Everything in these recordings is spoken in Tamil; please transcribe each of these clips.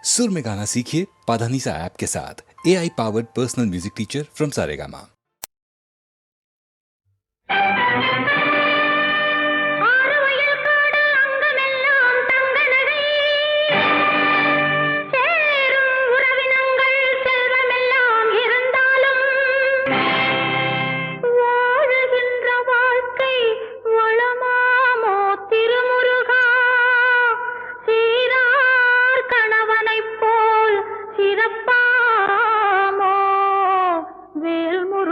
सुर में गाना सीखिए पाधानीसा ऐप के साथ। AI powered personal music teacher from Saregama. வேல்முருகா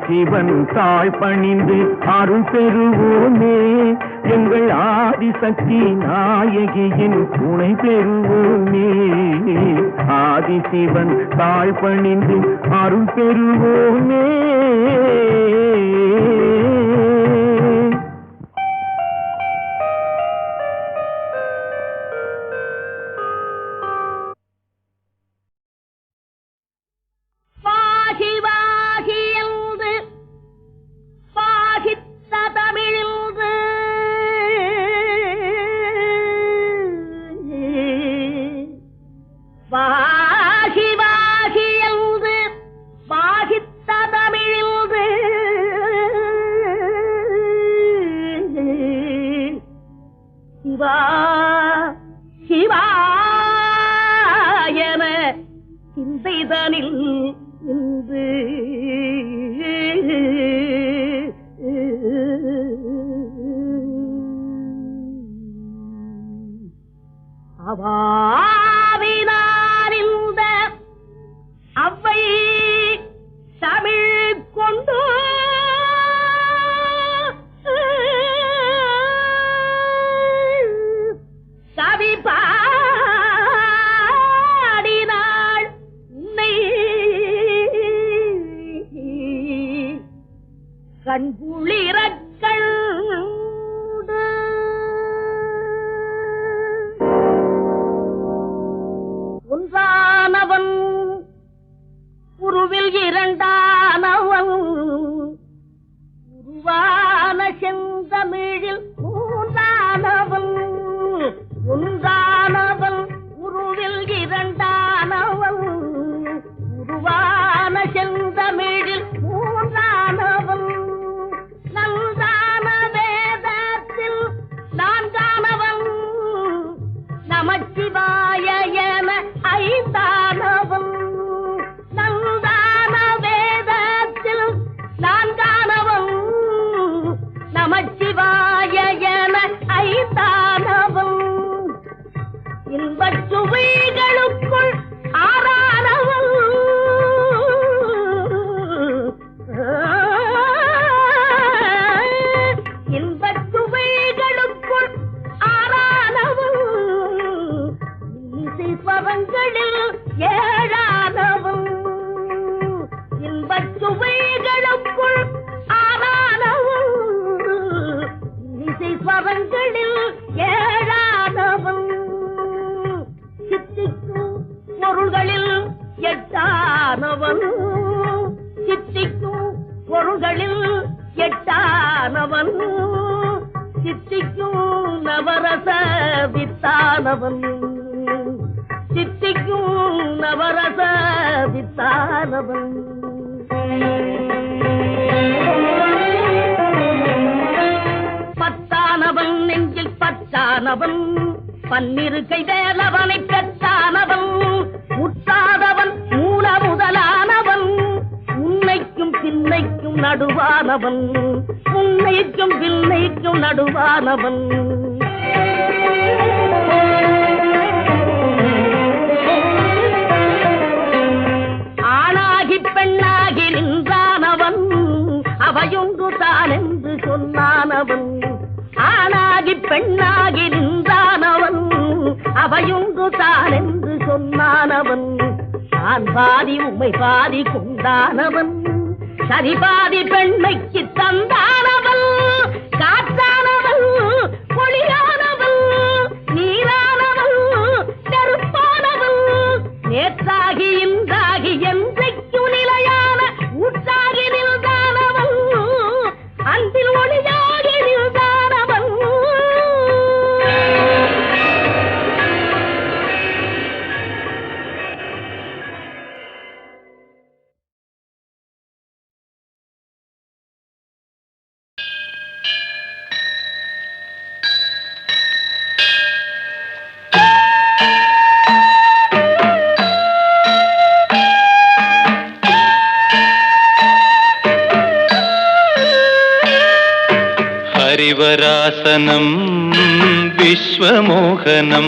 சிவன் தாழ் பணிந்து அருள் பெறுவோமே, எங்கள் ஆதிசக்தி நாயகியின் துணை பெறுவோமே. ஆதிசிவன் தாழ் பணிந்து அருள் பெறுவோமே. கண்குளிரக்கள் ஒன்றானவன் உருவில் இரண்டானவன் உருவான செந்தமிழில் மூன்றானவன் ஒன்றானவன் உருவில் இரண்டானவன் உருவான செந்தமிழில் மூன்றானவன் நன்றான வேதத்தில் நான்கானவன் நமச்சிவாய என ஐந்தானவன் நன்றான வேதத்தில் நான்கானவன் நமச்சிவாய என ஐந்தானவன் இன்பச் சுவைகளுக்குள் ஆறானவன் இன்பச் சுவைகளுக்குள் ஆறானவன் இசை பவங்களில் ஏழானவன் இன்பச் சுவைகளுக்குள் ஆறானவன் இசை பவங்களில் ஏழானவன் சித்திக்கும் பொருள்களில் எட்டானவன் சித்திக்கும் பொருள்களில் எட்டானவன் சித்திக்கும் நவரச வித்தானவன் சித்திக்கும் நவரச வித்தானவன் பத்தானவன் நெஞ்சில் பத்தானவன் பன்னிரு கை வேலவனை பெற்றானவன் முற்றாதவன் மூல முதலானவன் உன்னைக்கும் பின்னைக்கும் நடுவானவன் உன்னைக்கும் பின்னைக்கும் நடுவானவன் ஆணாகி பெண்ணாகி நின்றானவன் அவையொன்று தான் என்று சொன்னானவன் ஆணாகி பெண்ணாகி நின்றானவன் அவையொன்று தான் என்று சொன்னானவன் நான் பாதி உம்மை பாதி கொண்டானவன் சரி பாதி பெண்மைக்கு தந்தானவன் காற்றானவன் ஒளியானவன் நீரானவன் நெருப்பானவன் நேற்றாகி இன்றாகி என்றைக்கும் நிலையான ஊற்றாகி நின்றானவன் அன்பில் ஒளியாகி நின்றானவன் ഹരിവരാസനം വിശ്വമോഹനം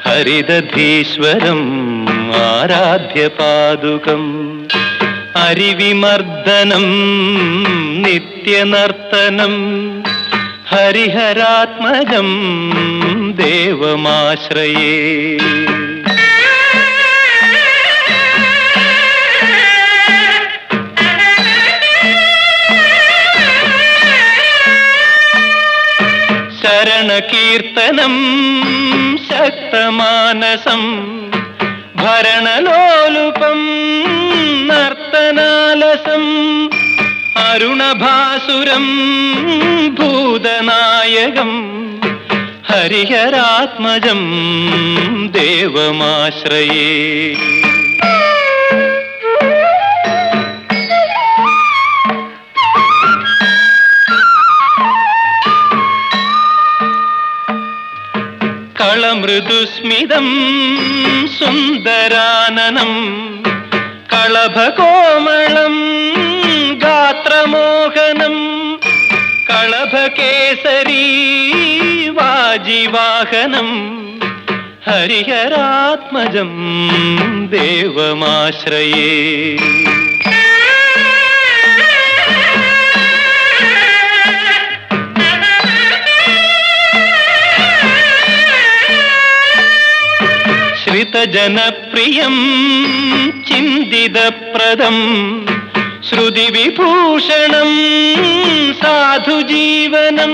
ഹരിദധീശ്വരം ആരാധ്യപാദുകം അരിവിമർദ്ദനം നിത്യനർത്തനം ഹരിഹരാത്മജം ദേവമാശ്രയേ ശരണകീർത്തനം ശക്തമാനസം ഭരണലോലുപം നർത്തനാലസം അരുണഭാസുരം ഭൂതനായകം ഹരിഹരാത്മജം ദേവമാശ്രയേ കളമൃദുസ്മിതം സുന്ദരാനനം കളഭകോമളം ഗാത്രമോഹനം കളഭകേസരീ വാജിവാഹനം ഹരിഹരാത്മജം ദേവമാശ്രയേ ശ്രിതജനപ്രിയം ചിന്തിതപ്രദം ശ്രുതിവിഭൂഷണം സാധുജീവനം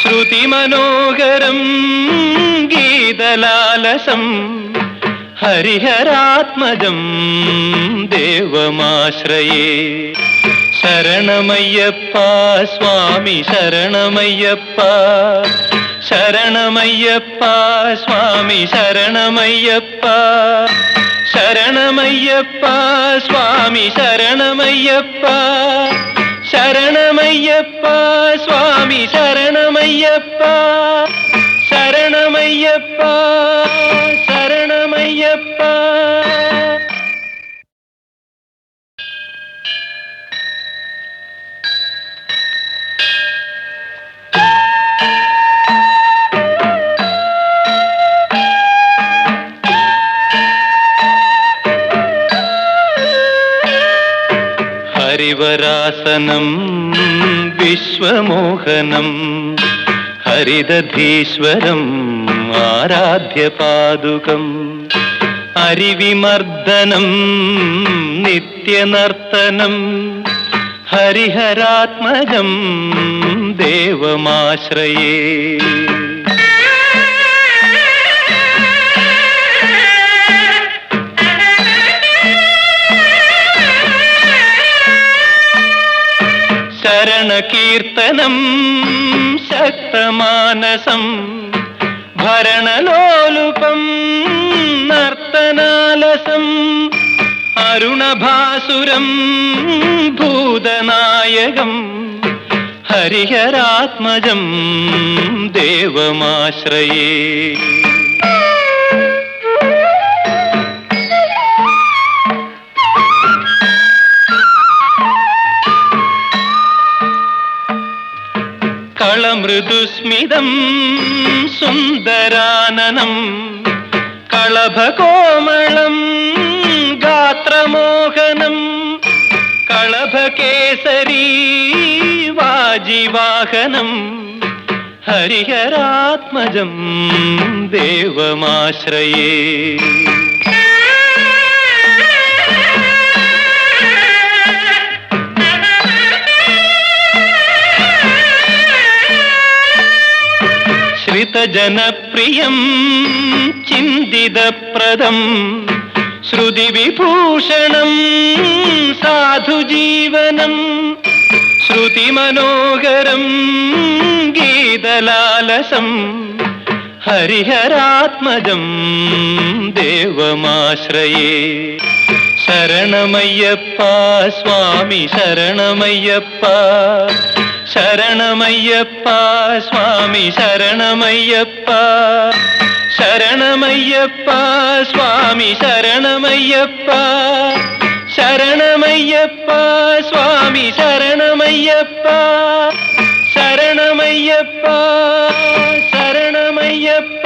ശ്രുതിമനോഹരം ഗീതലാലസം ഹരിഹരാത്മജം ദേവമാശ്രയേ ശരണമയ്യപ്പ സ്വാമി ശരണമയ്യപ്പ ശരണമയ്യപ്പ സ്വാമി ശരണമയ്യപ്പ ശരണമയ്യപ്പ സ്വാമി ശരണമയ്യപ്പ ശരണമയ്യപ്പ സ്വാമി ശരണമയ്യപ്പ ശരണമയ്യപ്പ ശരണമയ്യപ്പ. ഹരിവരാസനം വിശ്വമോഹനം ഹരിദധീശ്വരം ആരാധ്യപാദുകം അരിവിമർദ്ദനം നിത്യനർത്തനം ഹരിഹരാത്മജം ദേവമാശ്രയേ. ശരണകീർത്തനം ശക്തമാനസം ഭരണലോലുപം നർത്തനാലസം അരുണഭാസുരം ഭൂതനായകം ഹരിഹരാത്മജം ദേവമാശ്രയേ. കളമൃദുസ്മിതം സുന്ദരാനനം കളഭകോമളം ഗാത്രമോഹനം കളഭകേസരീ വാജിവാഹനം ഹരിഹരാത്മജം ദേവമാശ്രയേ. ശ്രിതജനപ്രിയം ചിന്തിതപ്രദം ശ്രുതിവിഭൂഷണം സാധുജീവനം ശ്രുതിമനോഹരം ഗീതലാലസം ഹരിഹരാത്മജം ദേവമാശ്രയേ. ശരണമയ്യപ്പ സ്വാമി ശരണമയ്യപ്പ ശരണമയ്യപ്പ സ്വാമി ശരണമയ്യപ്പ ശരണമയ്യപ്പ സ്വാമി ശരണമയ്യപ്പ ശരണമയ്യപ്പ സ്വാമി ശരണമയ്യപ്പ ശരണമയ്യപ്പ ശരണമയ്യപ്പ.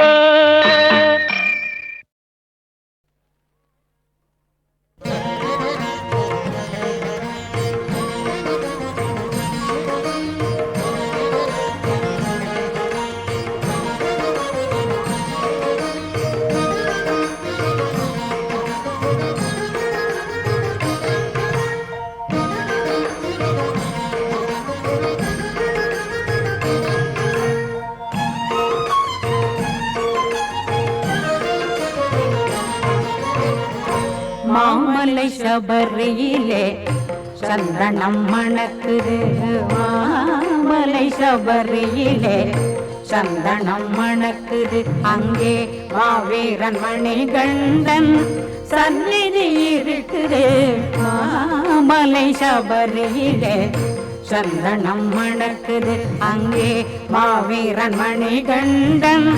மாமலை சபரியிலே சந்தனம் மணக்குது, மாமலை சபரியிலே சந்தனம் மணக்குது. அங்கே மாவீரன் மணிகண்டன் சந்நிதி இருக்குது. மாமலை சபரியிலே சந்தனம் மணக்குது. அங்கே மாவீரன் மணிகண்டன்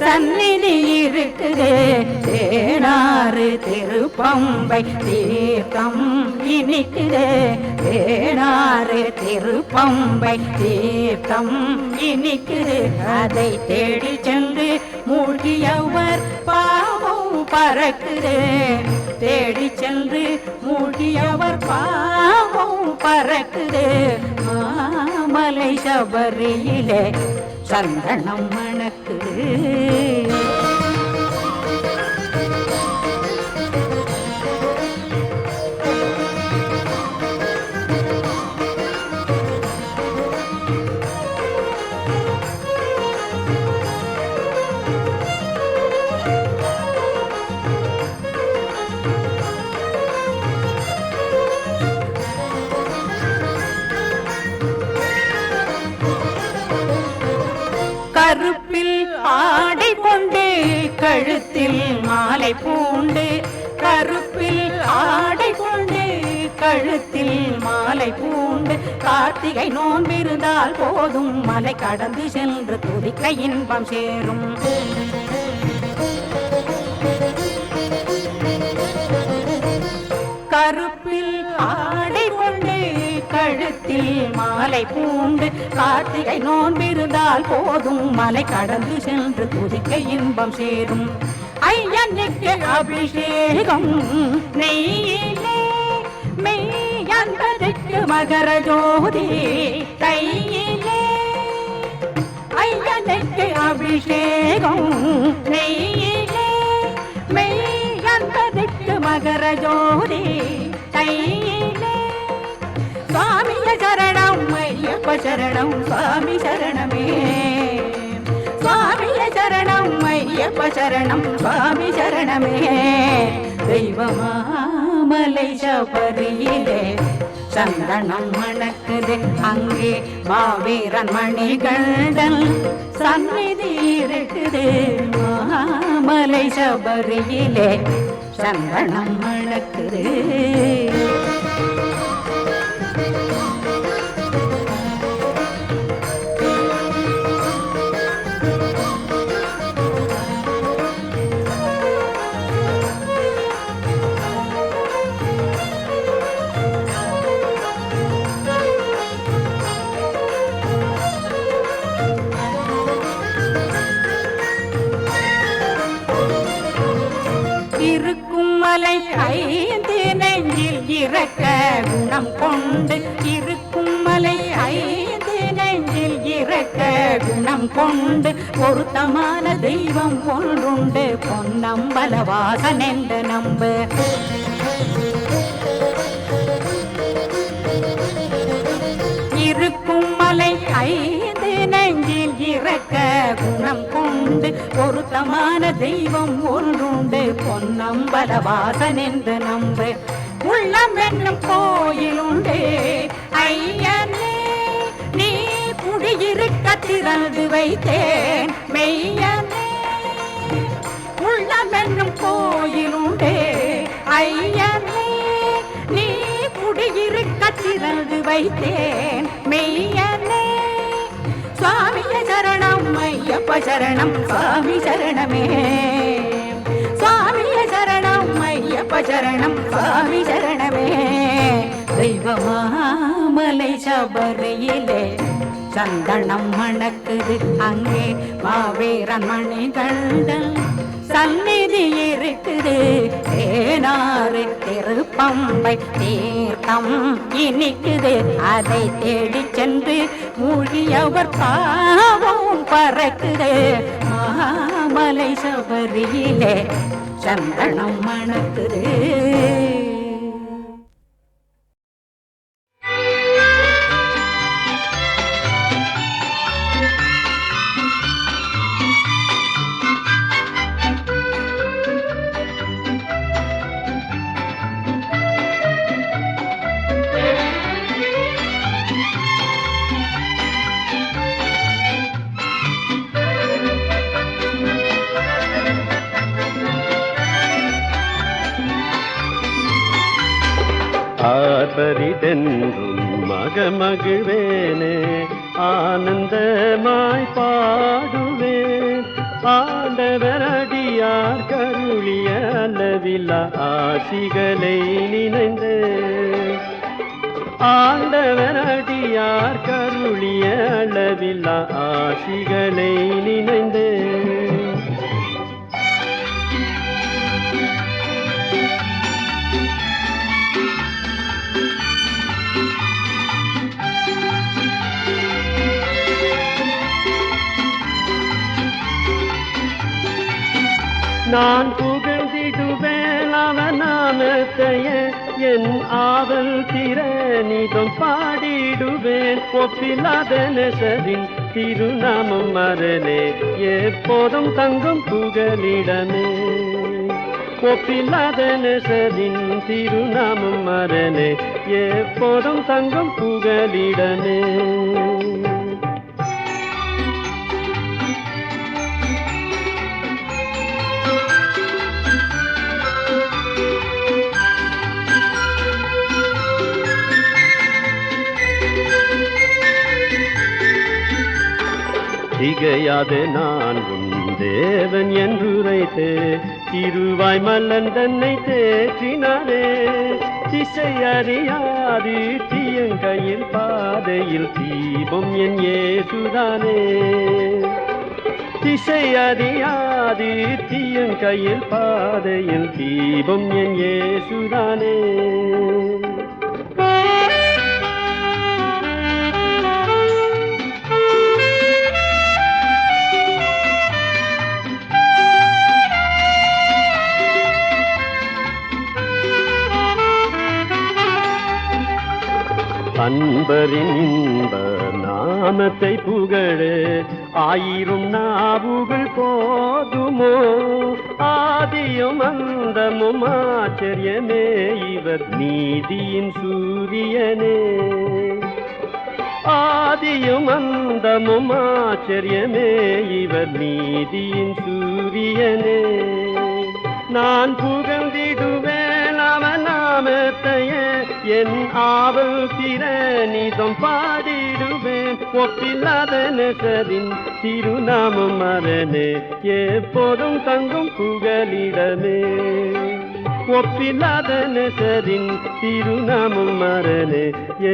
சந்நிதி இருக்குது. தேனாறு திருப்பம்பை தீர்த்தம் இனிக்குது. தேனாறு திருப்பம்பை தீர்த்தம் இனிக்குது. அதை தேடி சென்று மூழ்கியவர் பாவம் பறக்குது. தேடி சென்று மூழ்கியவர் பாவம் பறக்குது. மாமலை சபரியிலே சந்தனம் மணக்குது. கழுத்தில் மாலை பூண்டு கருப்பில் ஆடை கொண்டு கழுத்தில் மாலை பூண்டு கார்த்திகை நோன்பிருந்தால் போதும் மலை கடந்து சென்று துதிக்க இன்பம் சேரும். கருப்பில் ஆடை கொண்டு கழுத்தில் மாலை பூண்டு கார்த்திகை நோன்பிருந்தால் போதும் மலை கடந்து சென்று துதிக்க இன்பம் சேரும். ஐயனுக்கு அபிஷேகம் நெய்யிலே மெய்யன்பதற்கு மகர ஜோதி கையிலே. ஐயனுக்கு அபிஷேகம் நெய்யிலே மெய்யன்பதற்கு மகர ஜோதி கையிலே. சுவாமிய சரணம் ஐயப்ப சரணம் சுவாமி சரணமே. சுவாமிய சரணம் ஐயப்ப சரணம் சுவாமி சரணமே. தெய்வமாமலை சபரியிலே சந்தனம் மணக்குது அங்கே மாவீரன் மணிகண்டன் சந்நிதி இருக்குது. மாமலை சபரியிலே சந்தனம் மணக்குது. மலை ஐந்து நெஞ்சில் இறக்க குணம் கொண்டு இருக்கும் மலை ஐந்து நெஞ்சில் இறக்க குணம் கொண்டு பொருத்தமான தெய்வம் ஒன்றுண்டு பொன்னம்பலவாசன் என்று நம்பு. இருக்கும் மலை ஐந்து நெஞ்சில் இறக்க குணம் கொண்டு பொருத்தமான தெய்வம் ஒன்றுண்டு பொன்னம்பலவாசன் என்று நம்பு. உள்ளம் என்னும் கோயிலுண்டு ஐயனே நீ குடியிருக்க திறந்து வைத்தேன் மெய்யனே. உள்ளம் என்னும் கோயிலுண்டு ஐயனே நீ குடியிருக்க திறந்து வைத்தேன் மெய்யனே. சுவாமிய சரணம் ஐயப்ப சரணம் சுவாமி சரணமே. சுவாமிய சரணம் ஐயப்ப சரணம் சுவாமி சரணமே. தெய்வமாமலை சபரியிலே சந்தனம் மணக்குது அங்கே மாவீரன் மணிகண்டன் சந்நிதி இருக்குது. தேனாறு திருப்பம்பை தீர்த்தம் இனிக்குது அதை தேடி சென்று மூழ்கியவர் பாவம் பறக்குது. மாமலை சபரியிலே சந்தனம் மணக்குது. ஆர்ப்பரிதென்றும் மகமகிழ்வேனே ஆனந்தமாய் பாடுவேன். ஆண்டவர் அடியார் கருளிய அளவில்லா ஆசிகளை நினைந்து. ஆண்டவர் அடியார் கருளிய அளவில்லா ஆசிகளை நினைந்து. நான் புகழ்ந்திடுவேன் அவன் நாமத்தைய என் ஆவல் திறனிதம் பாடிடுவேன். ஒப்பில்லாத நெசரின் திருநாமம் மரணே எப்போதும் தங்கும் புகலிடமே. ஒப்பில்லாத நெசரின் திருநாமம் மரணே எப்போதும் தங்கும் புகலிடமே. திகையாது நான் உன் தேவன் என்றுரைத்தே திருவாய் மல்லன் தன்னை தேற்றினாரே திசை அறியாது தீயங்கையில் பாதையில் தீபம் என் ஏசுதானே திசை அறியாது தீயங்கையில் பாதையில் தீபம் என் ஏசுதானே அன்பரின் இன்ப நாமத்தை புகழ ஆயிரம் நாவுகள் போதுமோ ஆதியும் அந்தமும் ஆச்சரியமே இவர் நீதியின் சூரியனே ஆதியும் அந்தமும் ஆச்சரியமே இவர் நீதியின் சூரியனே நான் புகழ்ந்திடுவேன் அவன் நாமத்தையே என் ஆவல் திறனிதம் பாடிடுவேன் ஒப்பில்லாத நெசரின் திருநாமம் மரணே எப்போதும் தங்கும் புகலிடமே ஒப்பில்லாத நெசரின் திருநாமம் மரணே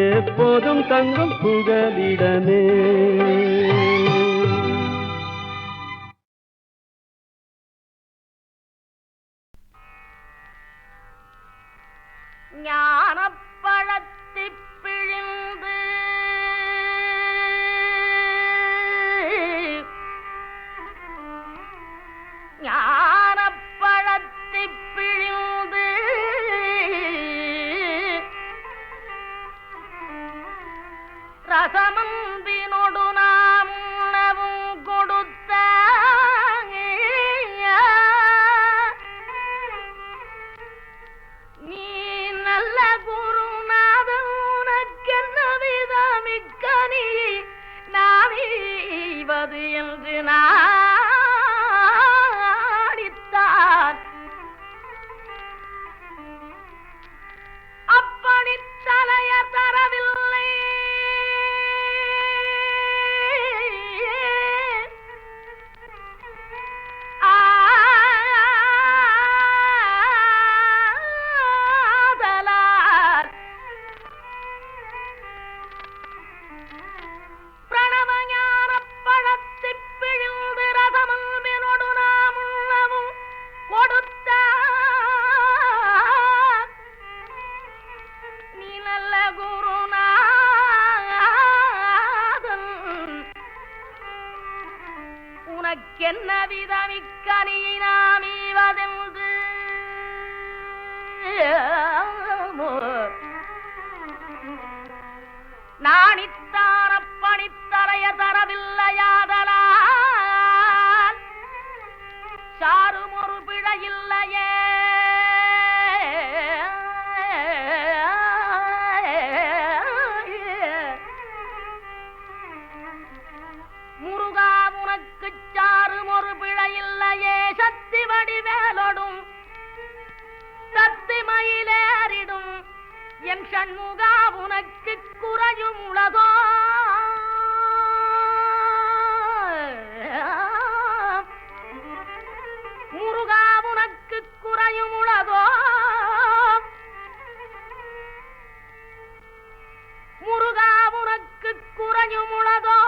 எப்போதும் தங்கும் புகலிடமே ஞானப்பழத்தைப் பிழிந்து ஞானப்பழத்தைப் பிழிந்து ரசமந்தினொடு நாம் உணவும் கொடுத்த நீ நல்ல குருநாதன் உனக்கென்ன விதமிக்கனி நானீவது என்று நாடித்தான் அப்பணித்தலைய தரவில்லை என்ன விதமிக்கனியை நாம் ஈவதென்று நாணித்தான பணித்தரைய தரவில்லையாதலால் சாரும் ஒரு பிழையில்லையே முருகா உனக்கு சாரும் ஒரு பிழையில்லையே சக்தி வடிவேலோடும் சக்தி மயிலேறிடும் என் சண்முகா உனக்கு குறையும் உலகோ முருகா உனக்கு குறையும் உலகோ முருகா உனக்கு குறையும் உலகோ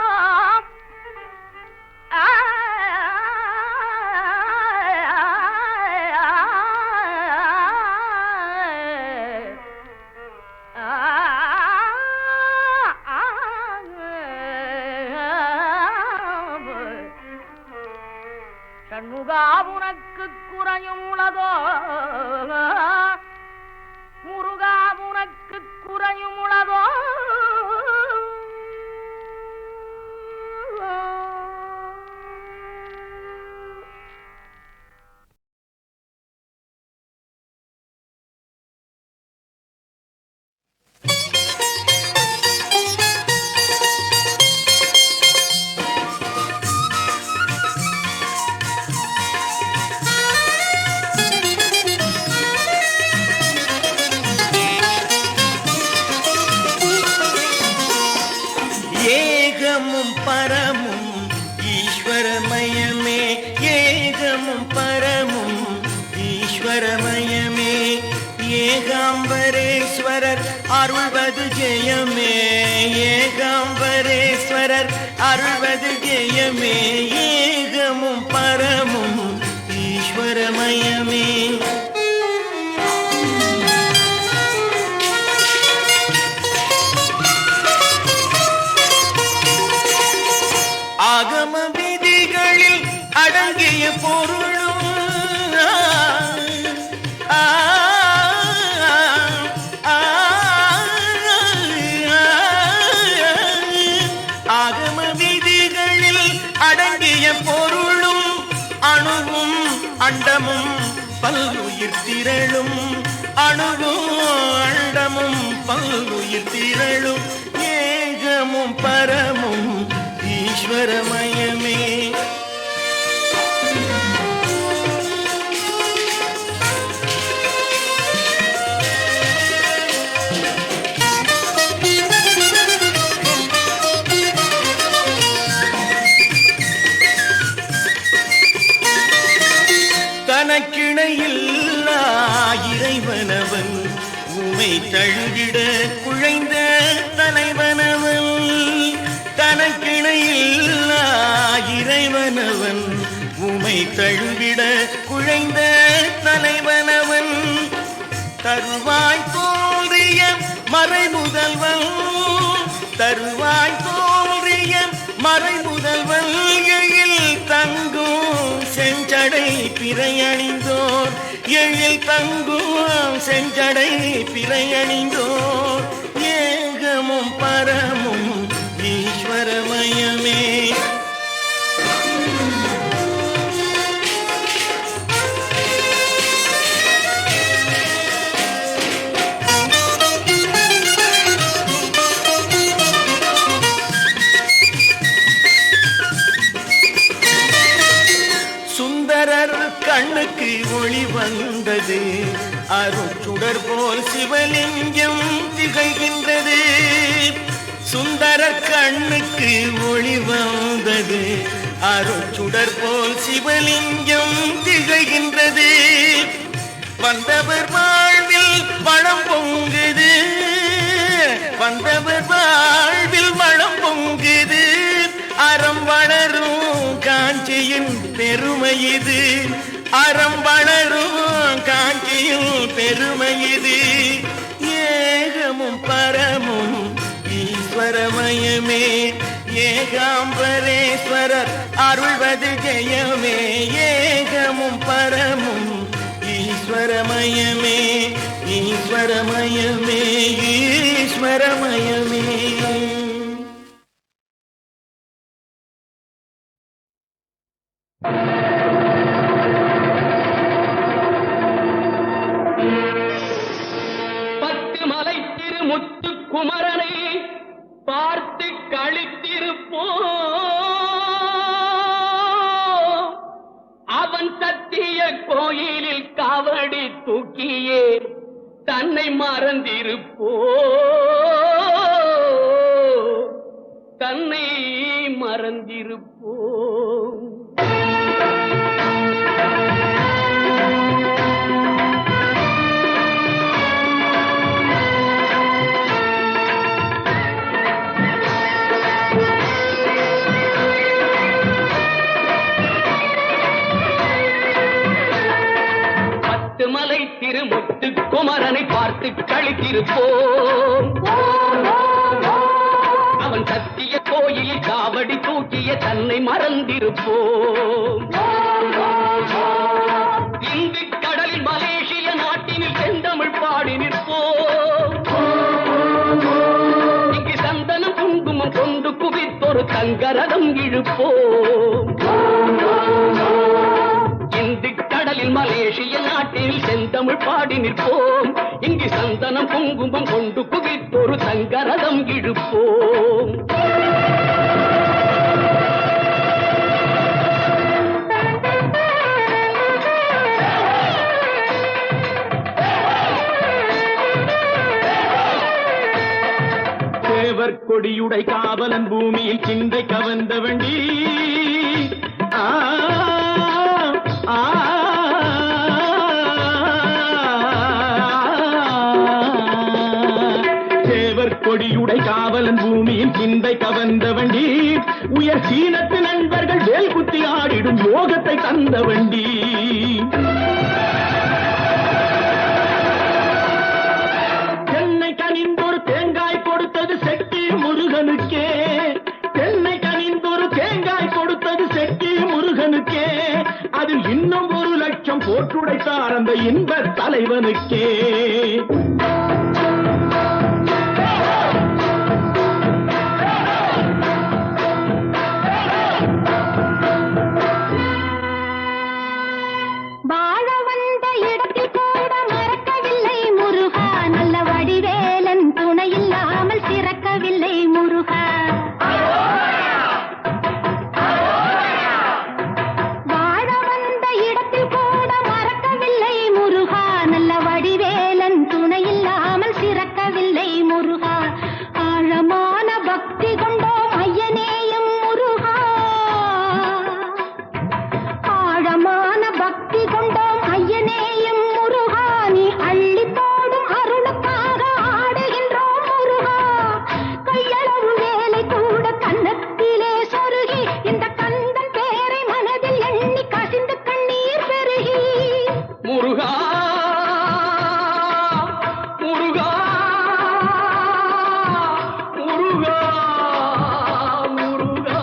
ஏகாம்பரேஸ்வரர் அருள்வது ஜெயமே, ஏகாம்பரேஸ்வரர் அருள்வது ஜெயமே, ஏகமும் பரமும் ஈஸ்வரமயமே. ஆகம விதிகளில் அடங்கிய பொருளும் ஆகம விதிகளில் அடங்கிய பொருளும் அணுவும் அண்டமும் பல்லுயிர் திரளும், அணுவும் அண்டமும் பல்லுயிர் திரளும், ஏகமும் பரமும் ஈஸ்வரமயமே. தனக்கிணையில்லா இறைவனவன், உமை தழுவிட குழைந்த தலைவனவன். தனக்கிணையில்லா இறைவனவன், உமை தழுவிட குழைந்த தலைவனவன். தருவாய் தோன்றிய மறைமுதல்வன், தருவாய் தோன்றிய மறைமுதல்வன், எழில் தங்கும் செஞ்சடை பிறையணிந்தோர், எழில் தங்கும் செஞ்சடை பிறையணிந்தோர், ஏகமும் பரமும் ஈஸ்வரமயமே. சுந்தரர் கண்ணுக்கு ஒளி வந்தது, அருட்சுடர் போல் சிவலிங்கம் திகழ்கின்றது. சுந்தரர் கண்ணுக்கு ஒளி வந்தது, அருட்சுடர் போல் சிவலிங்கம் திகழ்கின்றது. வந்தவர் வாழ்வில் வளம் பொங்குது, வந்தவர் வாழ்வில் வளம் பொங்குது. அறம் வளரும் காஞ்சியின் பெருமை இது, அறம் வளரும் காஞ்சியின் பெருமை இது, ஏகமும் பரமும் ஈஸ்வரமயமே. ஏகாம்பரேஸ்வரர் அருள்வது ஜெயமே, ஏகமும் பரமும் ஈஸ்வரமயமே, ஈஸ்வரமயமே, ஈஸ்வரமயமே. பத்து மலை திருமுத்து குமரனை பார்த்து களித்திருப்போ, அவன் சத்திய கோயிலில் காவடி தூக்கியே தன்னை மறந்திருப்போ, தன்னை மறந்திருப்போ. மலை திருமுத்து குமரனை பார்த்து களித்திருப்போம், அவன் சத்திய கோயிலில் காவடி தூக்கிய தன்னை மறந்திருப்போம். இந்து கடலில் மலேசிய நாட்டினில் செந்தமிழ் பாடி நிற்போம். இங்கு சந்தனம் குங்குமம் கொண்டு குவித்தொரு தங்கரதம் இழுப்போம். இந்து கடலில் மலேசிய நாட்டில் செந்தமிழ் பாடி நிற்போம். இங்கு சந்தனம் குங்குமம் கொண்டு குவித்தொரு தங்கரதம் இழுப்போம். தேவர் கொடியுடை காவலன் பூமியில் சிந்தை கவர்ந்த வண்டி, கொடியுடை காவலன் பூமியில் சிந்தை கவர்ந்த வண்டி உயர் சீனத்து நண்பர்கள் வேல் குத்தி ஆடிடும் யோகத்தை தந்த வண்டி தென்னை கனிந்தொரு தேங்காய் கொடுத்தது செட்டி முருகனுக்கே தென்னை கனிந்தொரு தேங்காய் கொடுத்தது செட்டி முருகனுக்கே அதில் இன்னும் 1 லட்சம் போற்றுடைத்தார் அந்த இன்ப தலைவனுக்கே வாழ வந்த இடத்தில் கூட மறக்கவில்லை முருகா நல்ல வடிவேலன் துணை இல்லாமல் சிறக்கவில்லை முருகா வாழ வந்த இடத்தில் கூட மறக்கவில்லை முருகா நல்ல வடிவேலன் துணை இல்லாமல் சிறக்கவில்லை முருகா ஆழமான பக்தி கொண்டோம் ஐயனேயும் முருகா ஆழமான பக்தி கொண்டோம் ஐயனேயும் முருகா நீ அள்ளி போடும் அருளுக்காக ஆடுகின்றோம் முருகா கையளவு வேலை கூட கன்னத்திலே சொருகி இந்த கந்தன் பேரை மனதில் எண்ணி கசிந்து கண்ணீர் பெருகி முருகா முருகா முருகா முருகா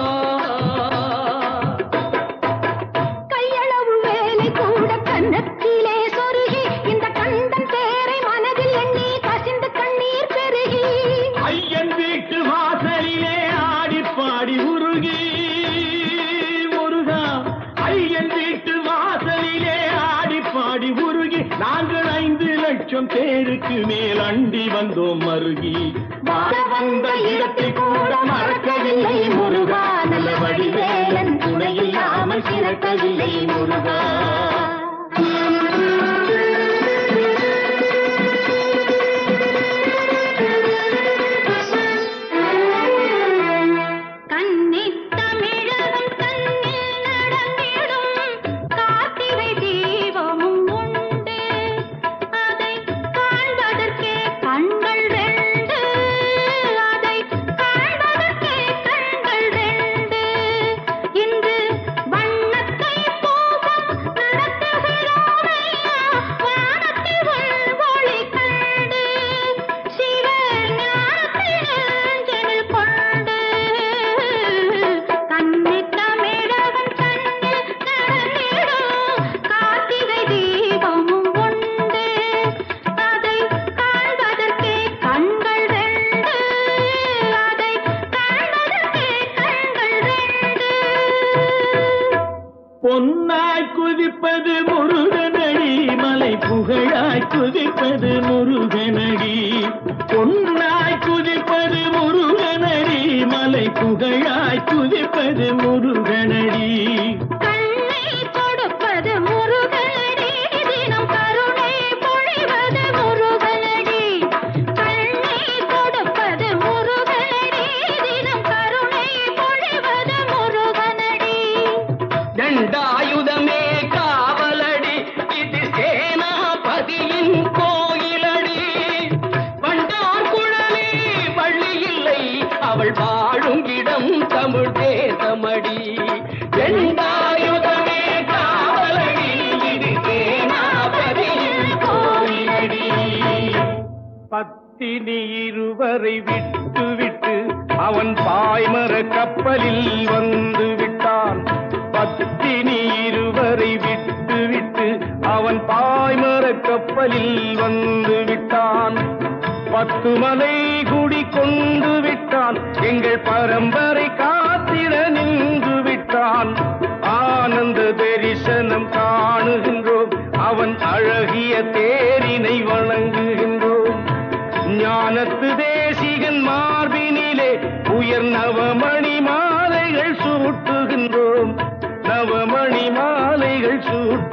கையளவு வேலை கூட கன்னத்திலே சொருகி இந்த கந்தன் பேரை மனதில் எண்ணி கசிந்து கண்ணீர் பெருகி ஐயன் வீட்டு வாசலிலே ஆடி பாடி உருகி முருகா ஐயன் வீட்டு வாசலிலே ஆடி பாடி உருகி நாங்கள் 5 லட்சம் பேருக்கு மேல் அண்டி வந்தோம் மருகி வாழ வந்த இடத்தில் கூட மறக்கவில்லை முருகா நல்ல வடிவேலன் துணை இல்லாமல் சிறக்கவில்லை முருகா கன்னித்தமிழகம் தன்னில் நடந்திடும் கார்த்திகை தீபமும் உண்டு அதை காண்பதற்கே கண்கள் 2 அதை காண்பதற்கே கண்கள் 2 இன்று வண்ணத்தை பூசம் நடத்துகிறோமையா வானத்தில் ஒளி கண்டு சிவ ஞானத்தை நெஞ்சில் கொண்டு கன்னித்தமிழகம் தன்னில் நடந்திடும் கார்த்திகை தீபமும் உண்டு அதை காண்பதற்கே கண்கள் 2 அதை காண்பதற்கே கண்கள் 2 பொன்னாய் குதிப்பது முருகனடி மலை புகழாய் குதிப்பது முருகனடி பொன்னாய் குதிப்பது முருகனடி மலை புகழாய் குதிப்பது முருகனடி கண்ணை கொடுப்பது முருகனடி தினம் கருணை பொழிவது முருகனடி கண்ணை கொடுப்பது முருகனடி தினம் கருணை பொழிவது முருகனடி தண்டாயுதமே காவலடி இது சேனாபதியின் கோயிலடி பண்டார் குழலே பள்ளி இல்லை அவள் வாழும் இடம் தமிழ் தேசமடி தண்டாயுதமே காவலடி இது சேனாபதியின் கோயிலடி பத்தினி இருவரை விட்டு விட்டு அவன் பாய்மர கப்பலில் வந்து விட்டான் பத்தினி இருவரை விட்டு விட்டு அவன் பாய்மர கப்பலில் வந்து விட்டான் 10 மலை குடி கொண்டு விட்டான் எங்கள் பரம்பரை காத்திட நின்று விட்டான் ஆனந்த தரிசனம் காணுகின்றோம் அவன் அழகிய தேரினை வணங்குகின்றோம் ஞானத்து தேசிகன் மார்பினிலே உயர் நவமணி மாலைகள் சூட்டுகின்றோம் நவமணி மாலைகள் சூட்டு